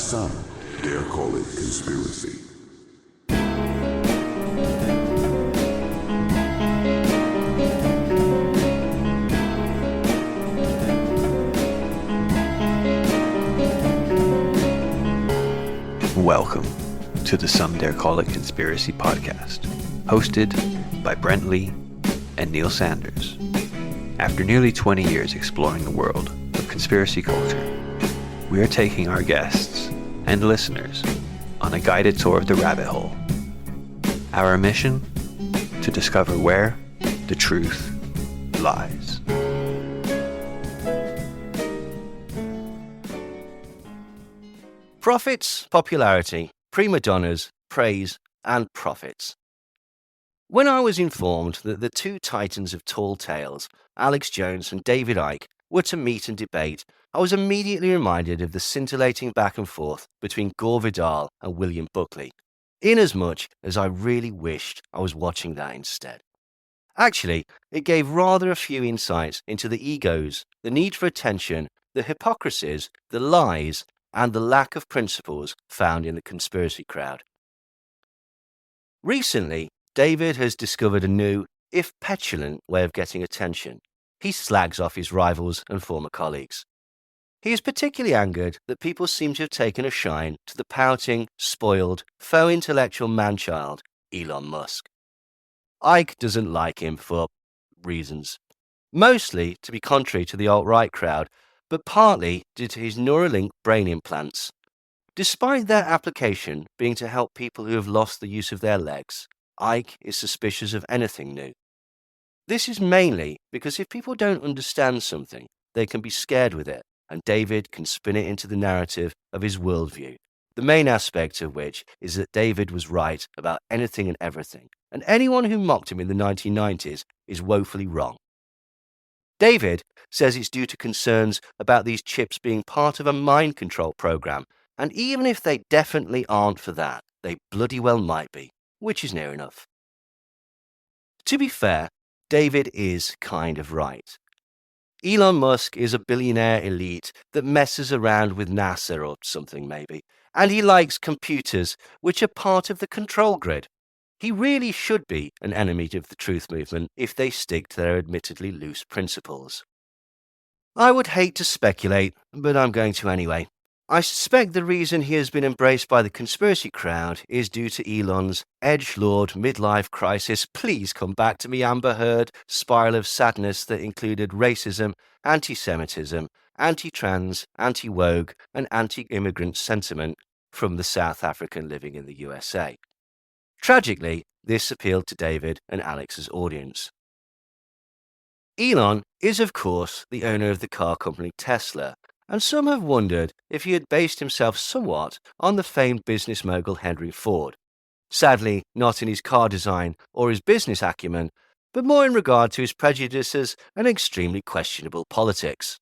Some dare call it conspiracy. Welcome to the Some Dare Call It Conspiracy podcast, hosted by Brent Lee and Neil Sanders. After nearly 20 years exploring the world of conspiracy culture, we are taking our guests and listeners on a guided tour of the rabbit hole. Our mission? To discover where the truth lies. Profits, popularity, prima donnas, praise, and profits. When I was informed that the two titans of tall tales, Alex Jones and David Icke, were to meet and debate, I was immediately reminded of the scintillating back and forth between Gore Vidal and William Buckley, inasmuch as I really wished I was watching that instead. Actually, it gave rather a few insights into the egos, the need for attention, the hypocrisies, the lies, and the lack of principles found in the conspiracy crowd. Recently, David has discovered a new, if petulant, way of getting attention. He slags off his rivals and former colleagues. He is particularly angered that people seem to have taken a shine to the pouting, spoiled, faux intellectual man-child, Elon Musk. Icke doesn't like him for reasons. Mostly to be contrary to the alt-right crowd, but partly due to his Neuralink brain implants. Despite their application being to help people who have lost the use of their legs, Icke is suspicious of anything new. This is mainly because if people don't understand something, they can be scared with it, and David can spin it into the narrative of his worldview, the main aspect of which is that David was right about anything and everything, and anyone who mocked him in the 1990s is woefully wrong. David says it's due to concerns about these chips being part of a mind control program, and even if they definitely aren't for that, they bloody well might be, which is near enough. To be fair, David is kind of right. Elon Musk is a billionaire elite that messes around with NASA or something maybe, and he likes computers, which are part of the control grid. He really should be an enemy of the truth movement if they stick to their admittedly loose principles. I would hate to speculate, but I'm going to anyway. I suspect the reason he has been embraced by the conspiracy crowd is due to Elon's edgelord midlife crisis, please come back to me Amber Heard, spiral of sadness that included racism, anti-Semitism, anti-trans, anti-woke, and anti-immigrant sentiment from the South African living in the USA. Tragically, this appealed to David and Alex's audience. Elon is, of course, the owner of the car company Tesla, and some have wondered if he had based himself somewhat on the famed business mogul Henry Ford. Sadly, not in his car design or his business acumen, but more in regard to his prejudices and extremely questionable politics.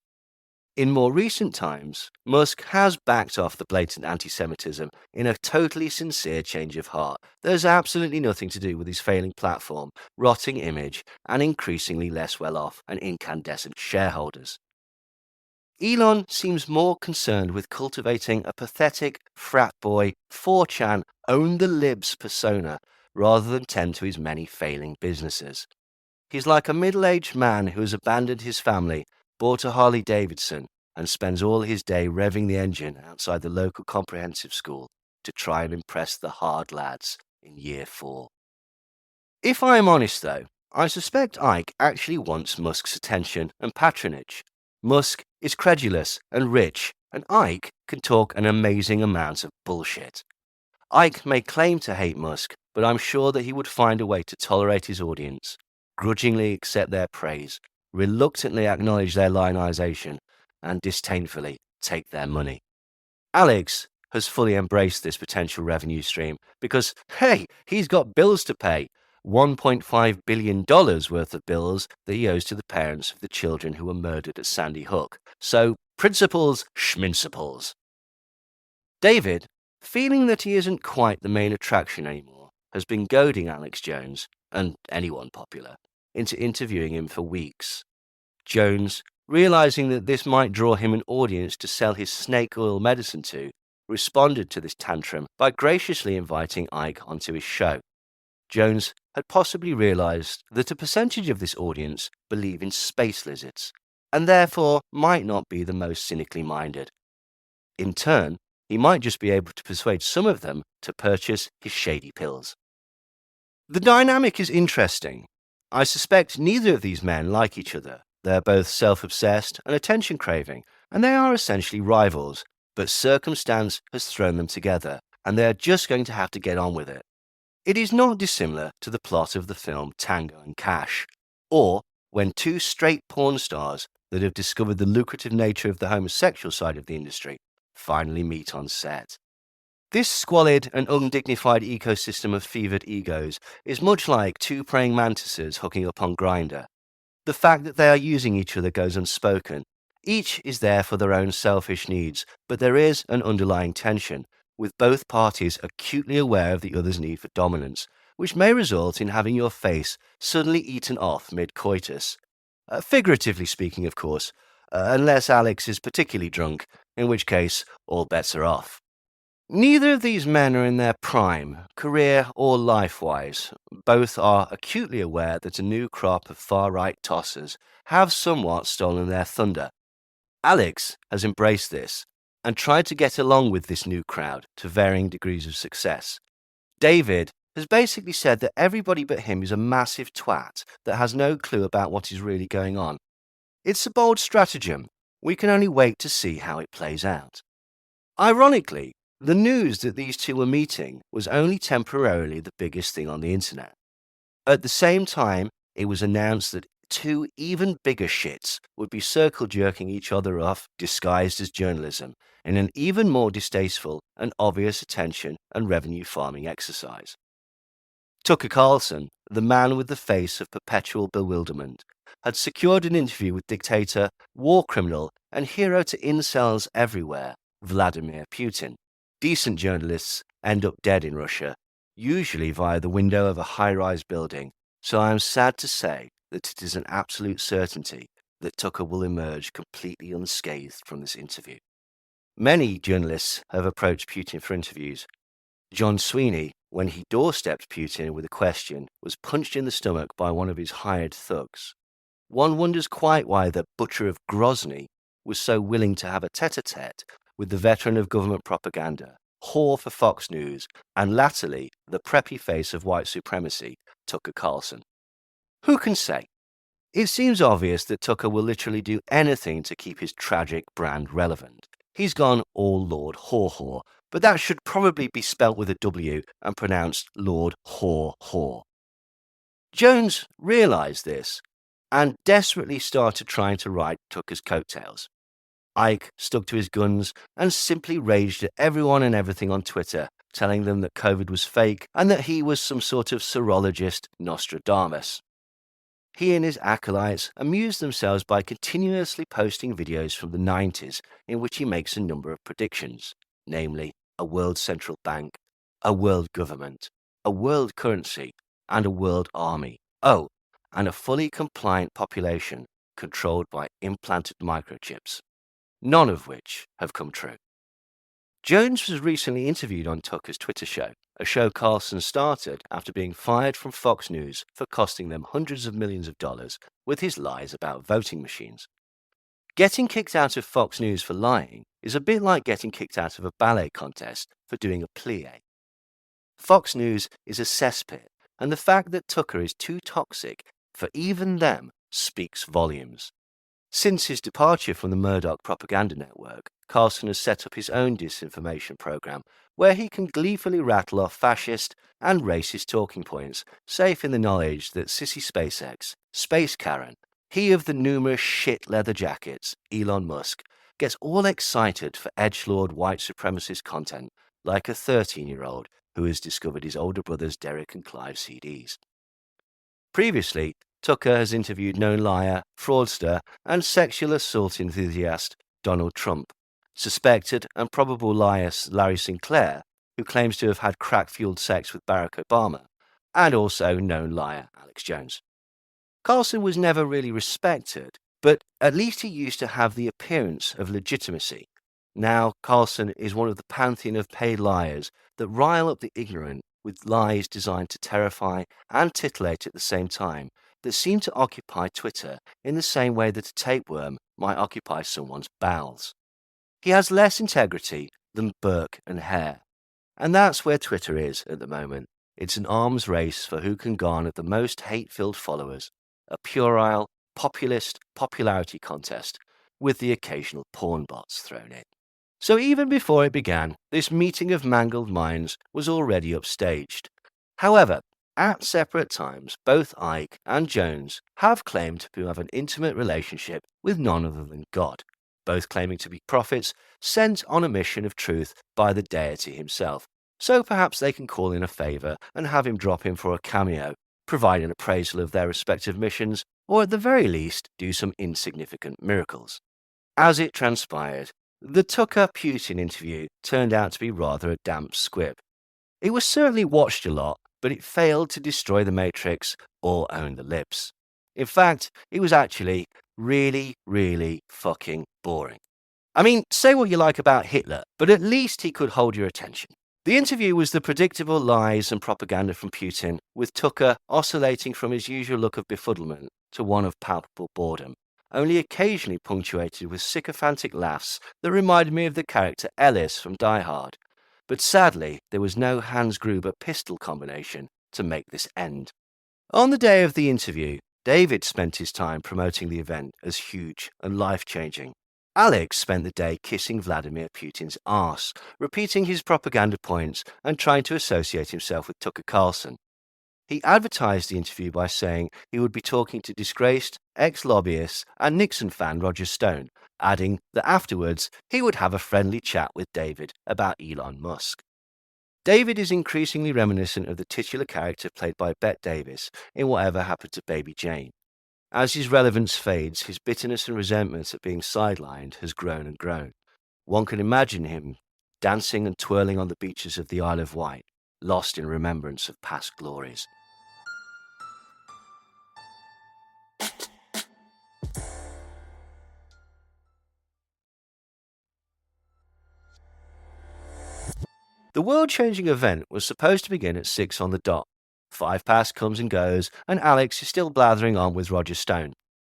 In more recent times, Musk has backed off the blatant anti-Semitism in a totally sincere change of heart that has absolutely nothing to do with his failing platform, rotting image, and increasingly less well-off and incandescent shareholders. Elon seems more concerned with cultivating a pathetic, frat boy, 4chan, own the libs persona rather than tend to his many failing businesses. He's like a middle-aged man who has abandoned his family, bought a Harley Davidson, and spends all his day revving the engine outside the local comprehensive school to try and impress the hard lads in year 4. If I am honest, though, I suspect Icke actually wants Musk's attention and patronage. Musk is credulous and rich, and Icke can talk an amazing amount of bullshit. Icke may claim to hate Musk, but I'm sure that he would find a way to tolerate his audience, grudgingly accept their praise, reluctantly acknowledge their lionization, and disdainfully take their money. Alex has fully embraced this potential revenue stream because, hey, he's got bills to pay. $1.5 billion worth of bills that he owes to the parents of the children who were murdered at Sandy Hook. So, principles, schminciples. David, feeling that he isn't quite the main attraction anymore, has been goading Alex Jones, and anyone popular, into interviewing him for weeks. Jones, realizing that this might draw him an audience to sell his snake oil medicine to, responded to this tantrum by graciously inviting Icke onto his show. Jones had possibly realized that a percentage of this audience believe in space lizards, and therefore might not be the most cynically minded. In turn, he might just be able to persuade some of them to purchase his shady pills. The dynamic is interesting. I suspect neither of these men like each other. They're both self-obsessed and attention-craving, and they are essentially rivals, but circumstance has thrown them together, and they are just going to have to get on with it. It is not dissimilar to the plot of the film Tango and Cash, or when two straight porn stars that have discovered the lucrative nature of the homosexual side of the industry finally meet on set. This squalid and undignified ecosystem of fevered egos is much like two praying mantises hooking up on Grindr. The fact that they are using each other goes unspoken. Each is there for their own selfish needs, but there is an underlying tension, with both parties acutely aware of the other's need for dominance, which may result in having your face suddenly eaten off mid-coitus. Figuratively speaking, of course, unless Alex is particularly drunk, in which case all bets are off. Neither of these men are in their prime, career or life-wise. Both are acutely aware that a new crop of far-right tossers have somewhat stolen their thunder. Alex has embraced this and tried to get along with this new crowd to varying degrees of success. David has basically said that everybody but him is a massive twat that has no clue about what is really going on. It's a bold stratagem. We can only wait to see how it plays out. Ironically, the news that these two were meeting was only temporarily the biggest thing on the internet. At the same time, it was announced that two even bigger shits would be circle-jerking each other off disguised as journalism in an even more distasteful and obvious attention and revenue farming exercise. Tucker Carlson, the man with the face of perpetual bewilderment, had secured an interview with dictator, war criminal, and hero to incels everywhere, Vladimir Putin. Decent journalists end up dead in Russia, usually via the window of a high-rise building, so I am sad to say that it is an absolute certainty that Tucker will emerge completely unscathed from this interview. Many journalists have approached Putin for interviews. John Sweeney, when he doorstepped Putin with a question, was punched in the stomach by one of his hired thugs. One wonders quite why the butcher of Grozny was so willing to have a tete-a-tete with the veteran of government propaganda, whore for Fox News, and latterly the preppy face of white supremacy, Tucker Carlson. Who can say? It seems obvious that Tucker will literally do anything to keep his tragic brand relevant. He's gone all Lord Whore, but that should probably be spelt with a W and pronounced Lord Whore. Jones realised this and desperately started trying to ride Tucker's coattails. Icke stuck to his guns and simply raged at everyone and everything on Twitter, telling them that COVID was fake and that he was some sort of serologist Nostradamus. He and his acolytes amused themselves by continuously posting videos from the 90s in which he makes a number of predictions, namely a world central bank, a world government, a world currency, and a world army. Oh, and a fully compliant population controlled by implanted microchips. None of which have come true. Jones was recently interviewed on Tucker's Twitter show, a show Carlson started after being fired from Fox News for costing them hundreds of millions of dollars with his lies about voting machines. Getting kicked out of Fox News for lying is a bit like getting kicked out of a ballet contest for doing a plie. Fox News is a cesspit, and the fact that Tucker is too toxic for even them speaks volumes. Since his departure from the Murdoch propaganda network, Carlson has set up his own disinformation program where he can gleefully rattle off fascist and racist talking points, safe in the knowledge that Sissy SpaceX, Space Karen, he of the numerous shit leather jackets, Elon Musk, gets all excited for edgelord white supremacist content like a 13-year-old who has discovered his older brother's Derek and Clive CDs. Previously, Tucker has interviewed known liar, fraudster, and sexual assault enthusiast Donald Trump, suspected and probable liar Larry Sinclair, who claims to have had crack-fueled sex with Barack Obama, and also known liar Alex Jones. Carlson was never really respected, but at least he used to have the appearance of legitimacy. Now, Carlson is one of the pantheon of paid liars that rile up the ignorant with lies designed to terrify and titillate at the same time, that seem to occupy Twitter in the same way that a tapeworm might occupy someone's bowels. He has less integrity than Burke and Hare. And that's where Twitter is at the moment. It's an arms race for who can garner the most hate-filled followers, a puerile, populist popularity contest with the occasional porn bots thrown in. So even before it began, this meeting of mangled minds was already upstaged. However, at separate times, both Icke and Jones have claimed to have an intimate relationship with none other than God, both claiming to be prophets sent on a mission of truth by the deity himself. So perhaps they can call in a favour and have him drop in for a cameo, provide an appraisal of their respective missions, or at the very least do some insignificant miracles. As it transpired, the Tucker-Putin interview turned out to be rather a damp squib. It was certainly watched a lot, but it failed to destroy the Matrix or own the libs. In fact, it was actually really, really fucking boring. I mean, say what you like about Hitler, but at least he could hold your attention. The interview was the predictable lies and propaganda from Putin, with Tucker oscillating from his usual look of befuddlement to one of palpable boredom, only occasionally punctuated with sycophantic laughs that reminded me of the character Ellis from Die Hard. But sadly, there was no Hans Gruber pistol combination to make this end. On the day of the interview, David spent his time promoting the event as huge and life-changing. Alex spent the day kissing Vladimir Putin's arse, repeating his propaganda points and trying to associate himself with Tucker Carlson. He advertised the interview by saying he would be talking to disgraced ex-lobbyist and Nixon fan Roger Stone, adding that afterwards he would have a friendly chat with David about Elon Musk. David is increasingly reminiscent of the titular character played by Bette Davis in Whatever Happened to Baby Jane. As his relevance fades, his bitterness and resentment at being sidelined has grown and grown. One can imagine him dancing and twirling on the beaches of the Isle of Wight, lost in remembrance of past glories. The world-changing event was supposed to begin at 6 on the dot. 5 past comes and goes, and Alex is still blathering on with Roger Stone.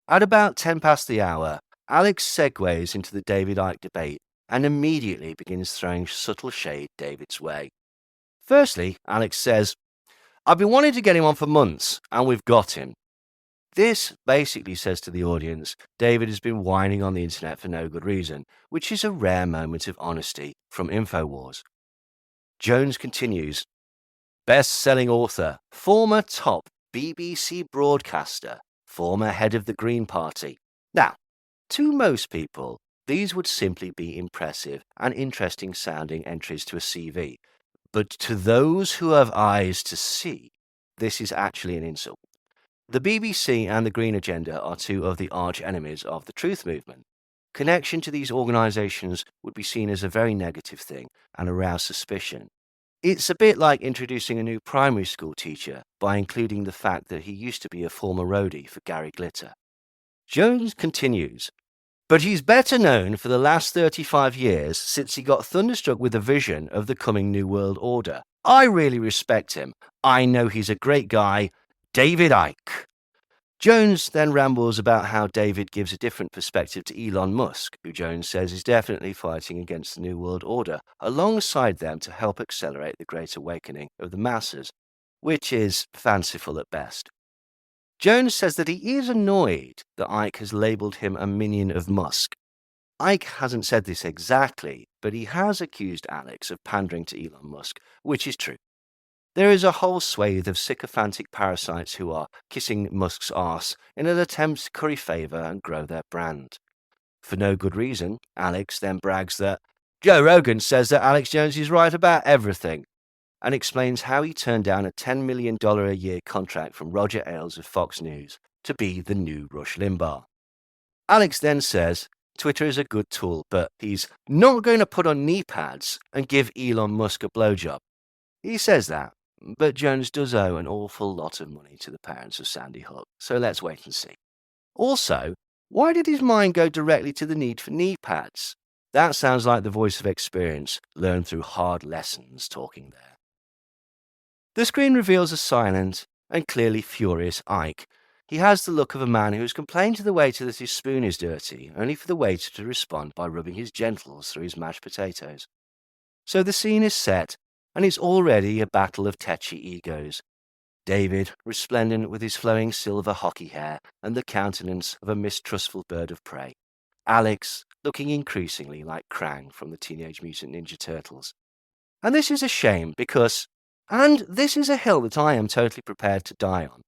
At about 10 past the hour, Alex segues into the David Icke debate and immediately begins throwing subtle shade David's way. Firstly, Alex says, "I've been wanting to get him on for months, and we've got him." This basically says to the audience, David has been whining on the internet for no good reason, which is a rare moment of honesty from InfoWars. Jones continues, "Best-selling author, former top BBC broadcaster, former head of the Green Party." Now, to most people, these would simply be impressive and interesting sounding entries to a CV. But to those who have eyes to see, this is actually an insult. The BBC and the Green Agenda are two of the arch enemies of the truth movement. Connection to these organisations would be seen as a very negative thing and arouse suspicion. It's a bit like introducing a new primary school teacher by including the fact that he used to be a former roadie for Gary Glitter. Jones continues, "But he's better known for the last 35 years since he got thunderstruck with a vision of the coming New World Order. I really respect him. I know he's a great guy. David Icke." Jones then rambles about how David gives a different perspective to Elon Musk, who Jones says is definitely fighting against the New World Order, alongside them to help accelerate the Great Awakening of the masses, which is fanciful at best. Jones says that he is annoyed that Icke has labelled him a minion of Musk. Icke hasn't said this exactly, but he has accused Alex of pandering to Elon Musk, which is true. There is a whole swathe of sycophantic parasites who are kissing Musk's arse in an attempt to curry favour and grow their brand. For no good reason, Alex then brags that Joe Rogan says that Alex Jones is right about everything, and explains how he turned down a $10 million a year contract from Roger Ailes of Fox News to be the new Rush Limbaugh. Alex then says Twitter is a good tool, but he's not going to put on knee pads and give Elon Musk a blowjob. He says that, but Jones does owe an awful lot of money to the parents of Sandy Hook, so let's wait and see. Also, why did his mind go directly to the need for knee pads? That sounds like the voice of experience learned through hard lessons talking there. The screen reveals a silent and clearly furious Ike. He has the look of a man who has complained to the waiter that his spoon is dirty, only for the waiter to respond by rubbing his genitals through his mashed potatoes. So the scene is set, and it's already a battle of tetchy egos. David, resplendent with his flowing silver hockey hair and the countenance of a mistrustful bird of prey. Alex, looking increasingly like Krang from the Teenage Mutant Ninja Turtles. And this is a shame because, and this is a hill that I am totally prepared to die on,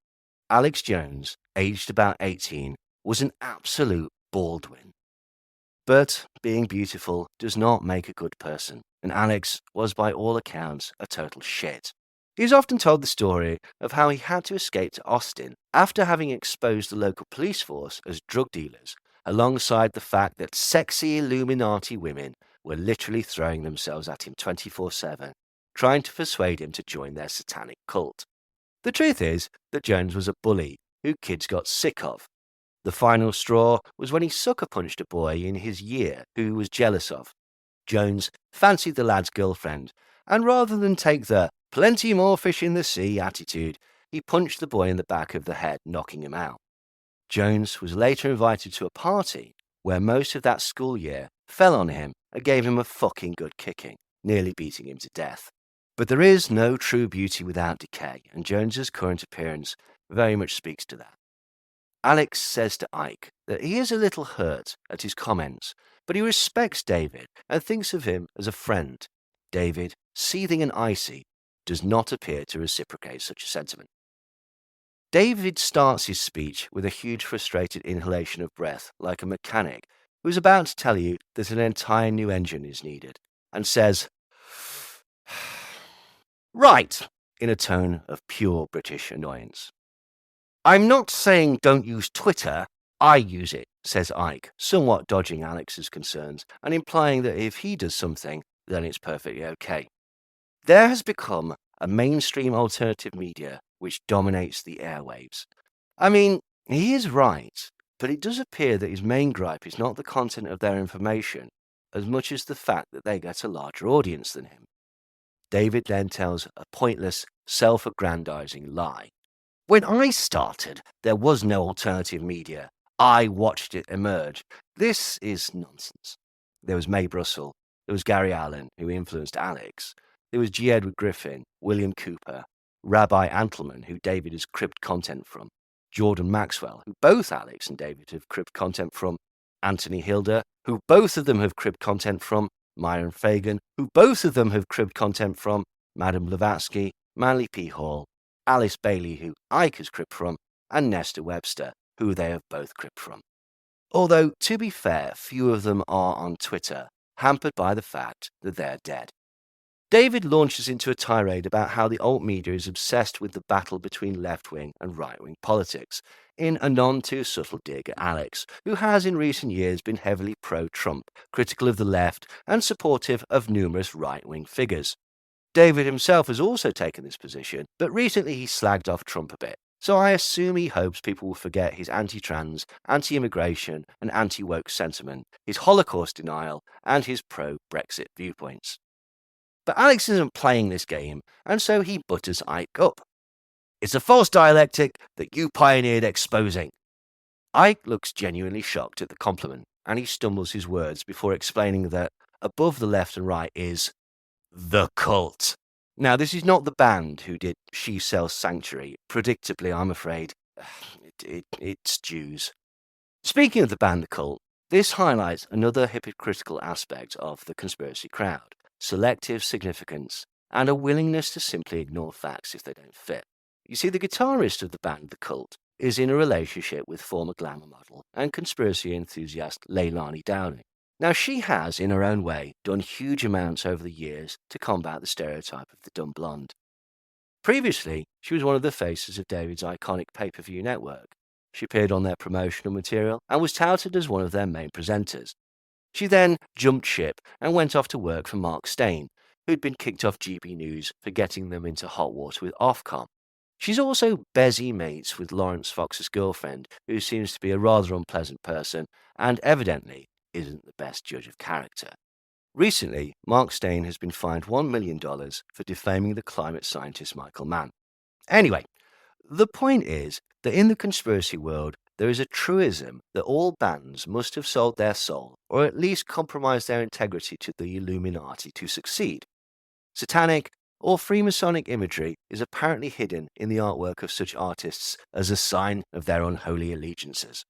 Alex Jones, aged about 18, was an absolute Baldwin. But being beautiful does not make a good person, and Alex was by all accounts a total shit. He has often told the story of how he had to escape to Austin after having exposed the local police force as drug dealers, alongside the fact that sexy Illuminati women were literally throwing themselves at him 24/7, trying to persuade him to join their satanic cult. The truth is that Jones was a bully who kids got sick of. The final straw was when he sucker punched a boy in his year who he was jealous of. Jones fancied the lad's girlfriend, and rather than take the plenty more fish in the sea attitude, he punched the boy in the back of the head, knocking him out. Jones was later invited to a party where most of that school year fell on him and gave him a fucking good kicking, nearly beating him to death. But there is no true beauty without decay, and Jones's current appearance very much speaks to that. Alex says to Ike that he is a little hurt at his comments, but he respects David and thinks of him as a friend. David, seething and icy, does not appear to reciprocate such a sentiment. David starts his speech with a huge frustrated inhalation of breath, like a mechanic who is about to tell you that an entire new engine is needed, and says, "Right," in a tone of pure British annoyance. "I'm not saying don't use Twitter, I use it," says Ike, somewhat dodging Alex's concerns and implying that if he does something, then it's perfectly okay. There has become a mainstream alternative media which dominates the airwaves. I mean, he is right, but it does appear that his main gripe is not the content of their information, as much as the fact that they get a larger audience than him. David then tells a pointless, self-aggrandizing lie. "When I started, there was no alternative media. I watched it emerge." This is nonsense. There was Mae Brussell. There was Gary Allen, who influenced Alex. There was G. Edward Griffin, William Cooper, Rabbi Antleman, who David has cribbed content from, Jordan Maxwell, who both Alex and David have cribbed content from, Anthony Hilder, who both of them have cribbed content from, Myron Fagan, who both of them have cribbed content from, Madame Blavatsky, Manly P. Hall, Alice Bailey, who Ike has cribbed from, and Nesta Webster, who they have both cribbed from. Although, to be fair, few of them are on Twitter, hampered by the fact that they're dead. David launches into a tirade about how the alt media is obsessed with the battle between left-wing and right-wing politics, in a none-too-subtle dig at Alex, who has in recent years been heavily pro-Trump, critical of the left, and supportive of numerous right-wing figures. David himself has also taken this position, but recently he slagged off Trump a bit, so I assume he hopes people will forget his anti-trans, anti-immigration, and anti-woke sentiment, his Holocaust denial, and his pro-Brexit viewpoints. But Alex isn't playing this game, and so he butters Ike up. "It's a false dialectic that you pioneered exposing." Ike looks genuinely shocked at the compliment, and he stumbles his words before explaining that above the left and right is the cult. Now, this is not the band who did She Sells Sanctuary. Predictably, I'm afraid, it's Jews. Speaking of the band The Cult, this highlights another hypocritical aspect of the conspiracy crowd: selective significance, and a willingness to simply ignore facts if they don't fit. You see, the guitarist of the band The Cult is in a relationship with former glamour model and conspiracy enthusiast Leilani Downing. Now, she has, in her own way, done huge amounts over the years to combat the stereotype of the dumb blonde. Previously, she was one of the faces of David's iconic pay-per-view network. She appeared on their promotional material and was touted as one of their main presenters. She then jumped ship and went off to work for Mark Steyn, who'd been kicked off GB News for getting them into hot water with Ofcom. She's also busy mates with Lawrence Fox's girlfriend, who seems to be a rather unpleasant person and evidently isn't the best judge of character. Recently, Mark Steyn has been fined $1 million for defaming the climate scientist Michael Mann. Anyway, the point is that in the conspiracy world, there is a truism that all bands must have sold their soul, or at least compromised their integrity to the Illuminati to succeed. Satanic or Freemasonic imagery is apparently hidden in the artwork of such artists as a sign of their unholy allegiances.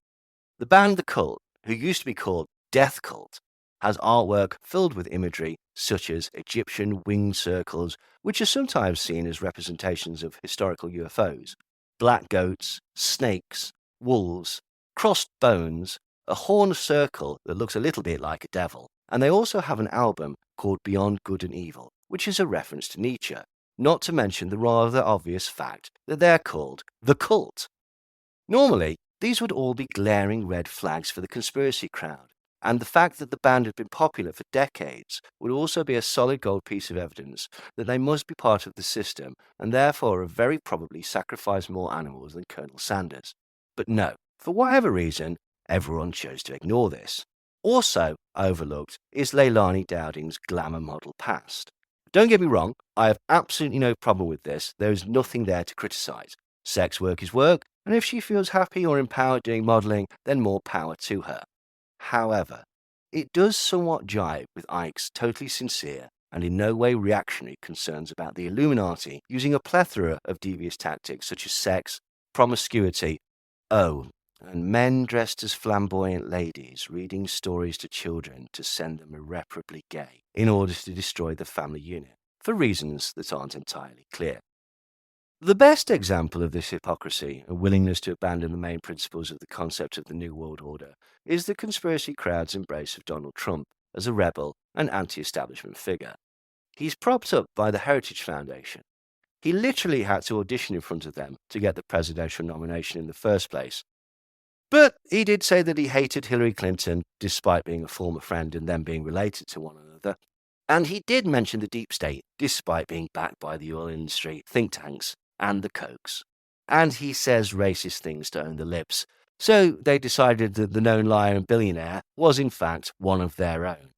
The band The Cult, who used to be called Death Cult, has artwork filled with imagery such as Egyptian winged circles, which are sometimes seen as representations of historical UFOs, black goats, snakes, wolves, crossed bones, a horned circle that looks a little bit like a devil, and they also have an album called Beyond Good and Evil, which is a reference to Nietzsche, not to mention the rather obvious fact that they're called The Cult. Normally, these would all be glaring red flags for the conspiracy crowd, and the fact that the band had been popular for decades would also be a solid gold piece of evidence that they must be part of the system and therefore have very probably sacrificed more animals than Colonel Sanders. But no, for whatever reason, everyone chose to ignore this. Also overlooked is Leilani Dowding's glamour model past. Don't get me wrong, I have absolutely no problem with this. There is nothing there to criticise. Sex work is work, and if she feels happy or empowered doing modelling, then more power to her. However, it does somewhat jibe with Icke's totally sincere and in no way reactionary concerns about the Illuminati using a plethora of devious tactics such as sex, promiscuity, and men dressed as flamboyant ladies reading stories to children to send them irreparably gay in order to destroy the family unit, for reasons that aren't entirely clear. The best example of this hypocrisy and willingness to abandon the main principles of the concept of the New World Order is the conspiracy crowd's embrace of Donald Trump as a rebel and anti-establishment figure. He's propped up by the Heritage Foundation. He literally had to audition in front of them to get the presidential nomination in the first place. But he did say that he hated Hillary Clinton, despite being a former friend and them being related to one another. And he did mention the deep state, despite being backed by the oil industry, think tanks, and the Kochs. And he says racist things to own the lips. So they decided that the known liar and billionaire was in fact one of their own.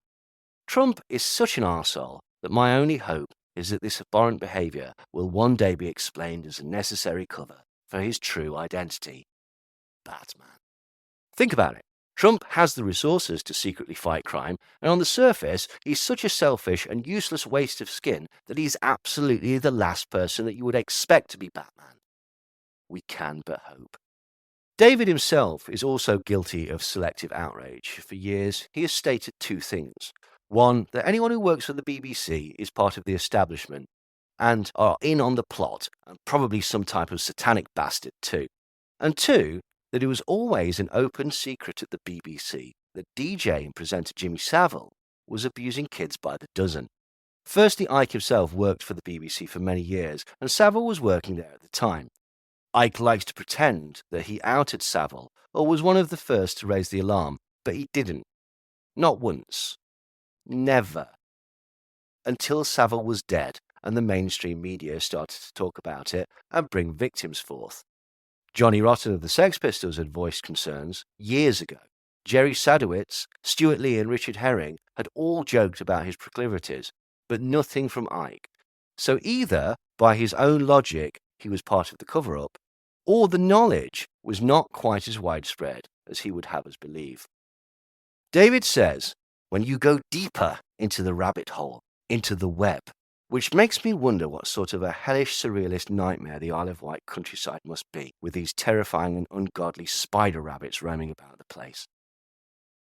Trump is such an arsehole that my only hope is that this abhorrent behaviour will one day be explained as a necessary cover for his true identity. Batman. Think about it. Trump has the resources to secretly fight crime, and on the surface, he's such a selfish and useless waste of skin that he's absolutely the last person that you would expect to be Batman. We can but hope. David himself is also guilty of selective outrage. For years, he has stated two things. One, that anyone who works for the BBC is part of the establishment and are in on the plot, and probably some type of satanic bastard too. And two, that it was always an open secret at the BBC that DJ and presenter Jimmy Savile was abusing kids by the dozen. Firstly, Icke himself worked for the BBC for many years, and Savile was working there at the time. Icke likes to pretend that he outed Savile or was one of the first to raise the alarm, but he didn't. Not once. Never. Until Savile was dead and the mainstream media started to talk about it and bring victims forth. Johnny Rotten of the Sex Pistols had voiced concerns years ago. Jerry Sadowitz, Stuart Lee and Richard Herring had all joked about his proclivities, but nothing from Icke. So either, by his own logic, he was part of the cover-up, or the knowledge was not quite as widespread as he would have us believe. David says, when you go deeper into the rabbit hole, into the web, which makes me wonder what sort of a hellish surrealist nightmare the Isle of Wight countryside must be, with these terrifying and ungodly spider rabbits roaming about the place.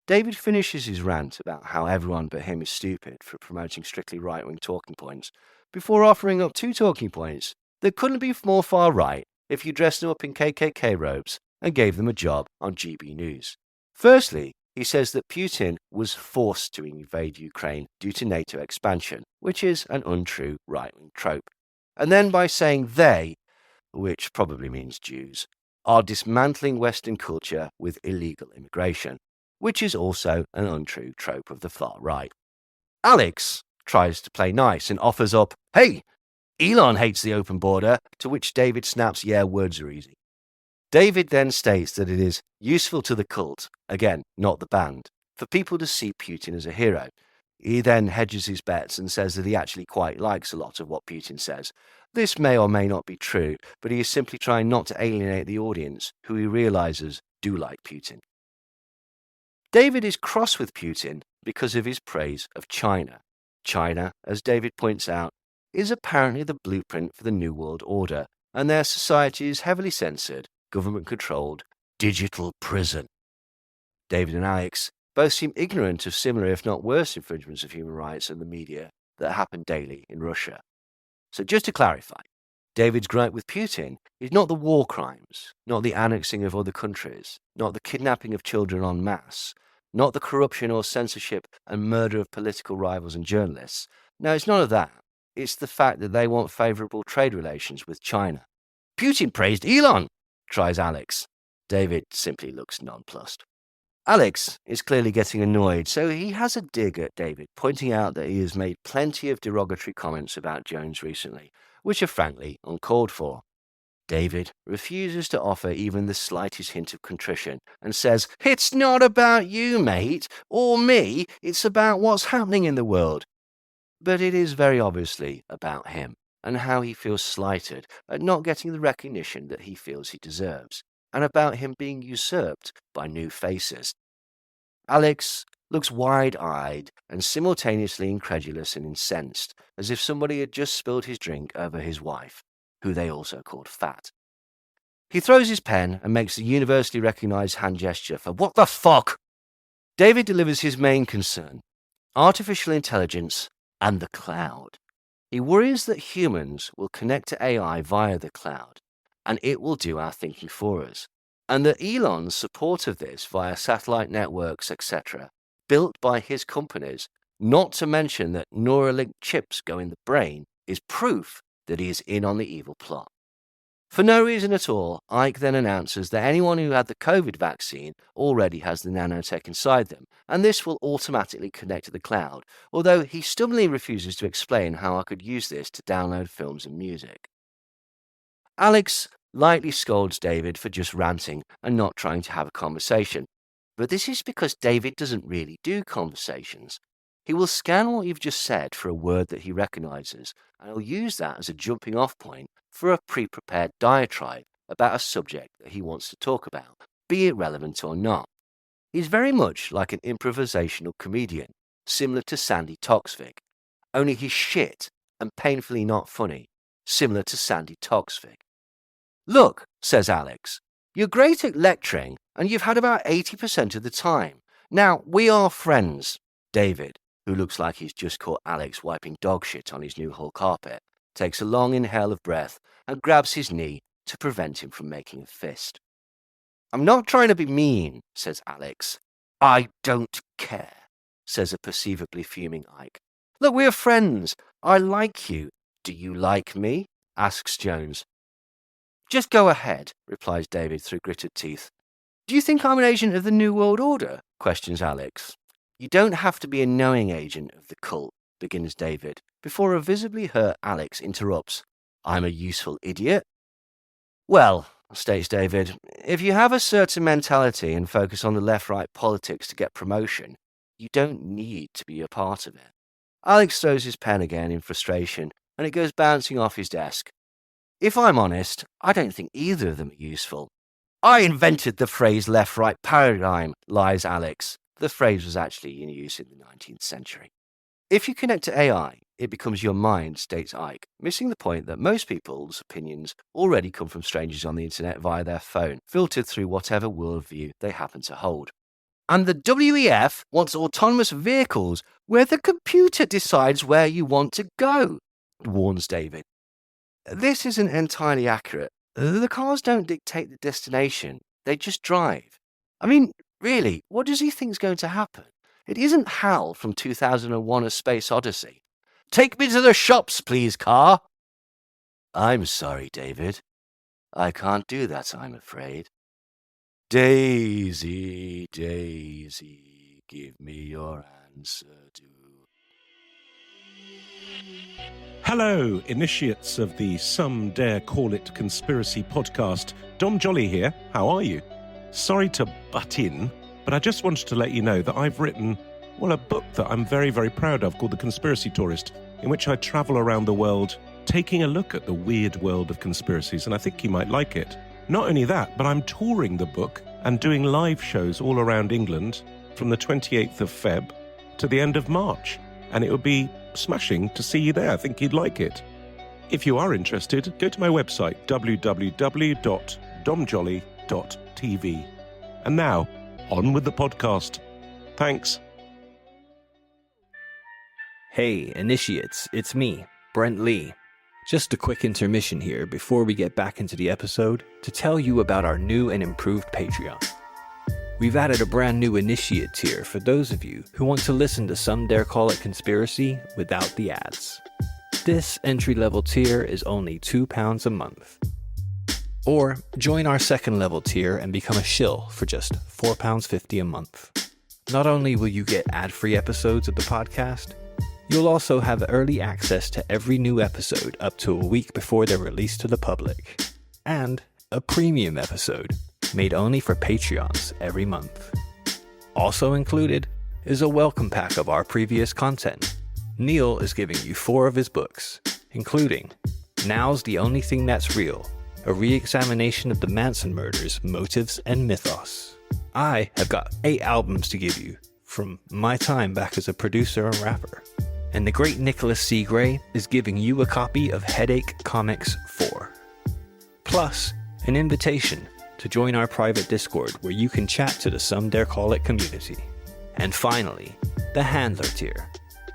David finishes his rant about how everyone but him is stupid for promoting strictly right-wing talking points, before offering up two talking points that couldn't be more far right if you dressed them up in KKK robes and gave them a job on GB News. Firstly, he says that Putin was forced to invade Ukraine due to NATO expansion, which is an untrue right-wing trope. And then by saying they, which probably means Jews, are dismantling Western culture with illegal immigration, which is also an untrue trope of the far right. Alex tries to play nice and offers up, hey, Elon hates the open border, to which David snaps, yeah, words are easy. David then states that it is useful to the cult, again, not the band, for people to see Putin as a hero. He then hedges his bets and says that he actually quite likes a lot of what Putin says. This may or may not be true, but he is simply trying not to alienate the audience, who he realizes do like Putin. David is cross with Putin because of his praise of China. China, as David points out, is apparently the blueprint for the New World Order, and their society is heavily censored, government-controlled, digital prison. David and Alex both seem ignorant of similar, if not worse, infringements of human rights and the media that happen daily in Russia. So just to clarify, David's gripe with Putin is not the war crimes, not the annexing of other countries, not the kidnapping of children en masse, not the corruption or censorship and murder of political rivals and journalists. No, it's none of that. It's the fact that they want favourable trade relations with China. Putin praised Elon, tries Alex. David simply looks nonplussed. Alex is clearly getting annoyed, so he has a dig at David, pointing out that he has made plenty of derogatory comments about Jones recently, which are frankly uncalled for. David refuses to offer even the slightest hint of contrition and says, "It's not about you, mate, or me, it's about what's happening in the world." But it is very obviously about him and how he feels slighted at not getting the recognition that he feels he deserves, and about him being usurped by new faces. Alex looks wide-eyed and simultaneously incredulous and incensed, as if somebody had just spilled his drink over his wife, who they also called fat. He throws his pen and makes the universally recognized hand gesture for "what the fuck?" David delivers his main concern: artificial intelligence and the cloud. He worries that humans will connect to AI via the cloud, and it will do our thinking for us, and that Elon's support of this via satellite networks, etc., built by his companies, not to mention that Neuralink chips go in the brain, is proof that he is in on the evil plot. For no reason at all, Icke then announces that anyone who had the COVID vaccine already has the nanotech inside them, and this will automatically connect to the cloud, although he stubbornly refuses to explain how I could use this to download films and music. Alex lightly scolds David for just ranting and not trying to have a conversation, but this is because David doesn't really do conversations. He will scan what you've just said for a word that he recognizes, and he'll use that as a jumping-off point for a pre-prepared diatribe about a subject that he wants to talk about, be it relevant or not. He's very much like an improvisational comedian, similar to Sandy Toksvig, only he's shit and painfully not funny, similar to Sandy Toksvig. "Look," says Alex, "you're great at lecturing, and you've had about 80% of the time. Now, we are friends." David, who looks like he's just caught Alex wiping dog shit on his new hall carpet, takes a long inhale of breath and grabs his knee to prevent him from making a fist. "I'm not trying to be mean," says Alex. "I don't care," says a perceivably fuming Icke. "Look, we're friends. I like you. Do you like me?" asks Jones. "Just go ahead," replies David through gritted teeth. "Do you think I'm an agent of the New World Order?" questions Alex. "You don't have to be a knowing agent of the cult," begins David, before a visibly hurt Alex interrupts. "I'm a useful idiot." "Well," states David, "if you have a certain mentality and focus on the left-right politics to get promotion, you don't need to be a part of it." Alex throws his pen again in frustration, and it goes bouncing off his desk. "If I'm honest, I don't think either of them are useful." "I invented the phrase left-right paradigm," lies Alex. The phrase was actually in use in the 19th century. "If you connect to AI, it becomes your mind," states Icke, missing the point that most people's opinions already come from strangers on the internet via their phone, filtered through whatever worldview they happen to hold. "And the WEF wants autonomous vehicles where the computer decides where you want to go," warns David. This isn't entirely accurate. The cars don't dictate the destination, they just drive. I mean, really, what does he think's going to happen? It isn't Hal from 2001: A Space Odyssey. "Take me to the shops, please, car." "I'm sorry, David. I can't do that, I'm afraid." "Daisy, Daisy, give me your answer to..." Hello, initiates of the Some Dare Call It Conspiracy podcast. Dom Jolly here. How are you? Sorry to butt in, But I just wanted to let you know that I've written, a book that I'm very, very proud of called The Conspiracy Tourist, in which I travel around the world taking a look at the weird world of conspiracies, and I think you might like it. Not only that, but I'm touring the book and doing live shows all around England from the 28th of Feb to the end of March, and it would be smashing to see you there. I think you'd like it. If you are interested, go to my website, www.domjolly.tv. And now, on with the podcast. Thanks. Hey, initiates, it's me, Brent Lee. Just a quick intermission here before we get back into the episode to tell you about our new and improved Patreon. We've added a brand new initiate tier for those of you who want to listen to Some Dare Call It Conspiracy without the ads. This entry-level tier is only £2 a month. Or join our second-level tier and become a shill for just £4.50 a month. Not only will you get ad-free episodes of the podcast, you'll also have early access to every new episode up to a week before they're released to the public, and a premium episode made only for Patreons every month. Also included is a welcome pack of our previous content. Neil is giving you 4 of his books, including Now's the Only Thing That's Real, a re-examination of the Manson murders, motives, and mythos. I have got 8 albums to give you from my time back as a producer and rapper. And the great Nicholas C. Gray is giving you a copy of Headache Comics 4. Plus, an invitation to join our private Discord where you can chat to the Some Dare Call It community. And finally, the Handler tier.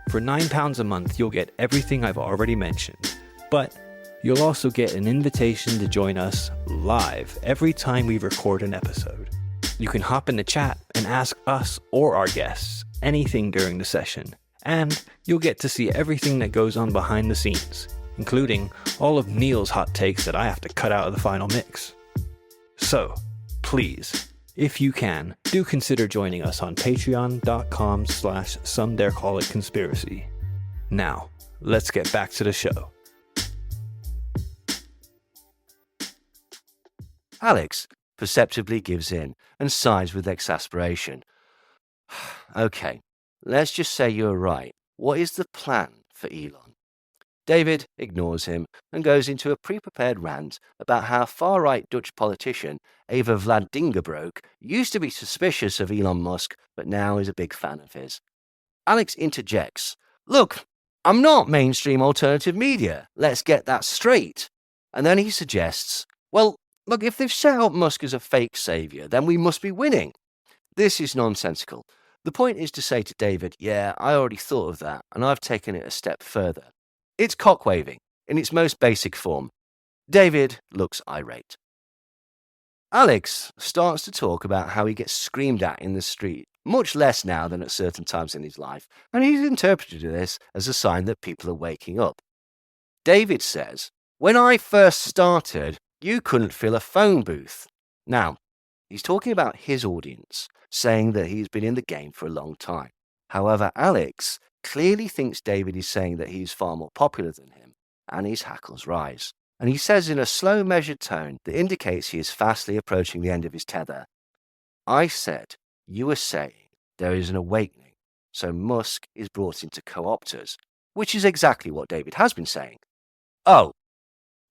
For £9 a month, you'll get everything I've already mentioned, but you'll also get an invitation to join us live every time we record an episode. You can hop in the chat and ask us or our guests anything during the session, and you'll get to see everything that goes on behind the scenes, including all of Neil's hot takes that I have to cut out of the final mix. So, please, if you can, do consider joining us on patreon.com/somedarecallitconspiracy. Now, let's get back to the show. Alex perceptibly gives in and sighs with exasperation. Okay, let's just say you're right. What is the plan for Elon? David ignores him and goes into a pre-prepared rant about how far-right Dutch politician Eva Vladingerbroek used to be suspicious of Elon Musk, but now is a big fan of his. Alex interjects, "Look, I'm not mainstream alternative media. Let's get that straight." And then he suggests, "Well, look, if they've set up Musk as a fake saviour, then we must be winning." This is nonsensical. The point is to say to David, yeah, I already thought of that, and I've taken it a step further. It's cock-waving, in its most basic form. David looks irate. Alex starts to talk about how he gets screamed at in the street, much less now than at certain times in his life, and he's interpreted this as a sign that people are waking up. David says, "When I first started, you couldn't fill a phone booth." Now, he's talking about his audience, saying that he's been in the game for a long time. However, Alex clearly thinks David is saying that he's far more popular than him, and his hackles rise. And he says in a slow, measured tone that indicates he is fastly approaching the end of his tether, "I said, you were saying there is an awakening, so Musk is brought in to co-opt us," which is exactly what David has been saying. "Oh,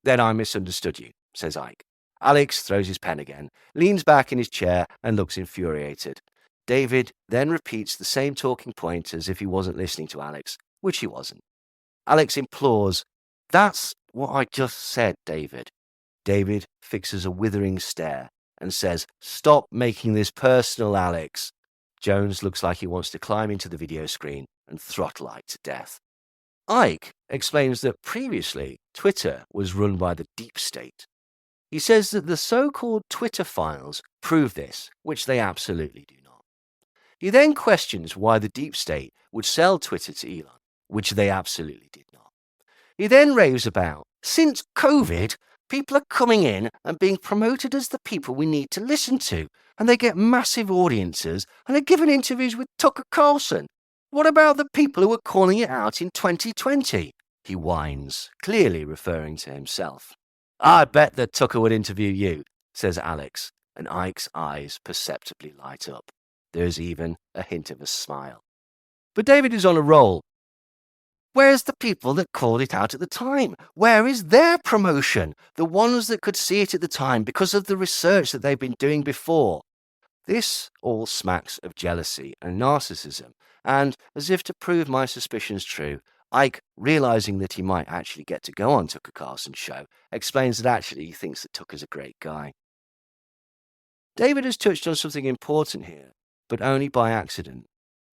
then I misunderstood you," says Icke. Alex throws his pen again, leans back in his chair, and looks infuriated. David then repeats the same talking point as if he wasn't listening to Alex, which he wasn't. Alex implores, "That's what I just said, David." David fixes a withering stare and says, "Stop making this personal, Alex." Jones looks like he wants to climb into the video screen and throttle Icke to death. Icke explains that previously Twitter was run by the deep state. He says that the so-called Twitter files prove this, which they absolutely do not. He then questions why the deep state would sell Twitter to Elon, which they absolutely did not. He then raves about, since COVID, people are coming in and being promoted as the people we need to listen to, and they get massive audiences and are given interviews with Tucker Carlson. What about the people who were calling it out in 2020? He whines, clearly referring to himself. "I bet that Tucker would interview you," says Alex, and Icke's eyes perceptibly light up. There's even a hint of a smile. But David is on a roll. Where's the people that called it out at the time? Where is their promotion? The ones that could see it at the time because of the research that they've been doing before. This all smacks of jealousy and narcissism, and as if to prove my suspicions true, Icke, realising that he might actually get to go on Tucker Carlson's show, explains that actually he thinks that Tucker's a great guy. David has touched on something important here, but only by accident.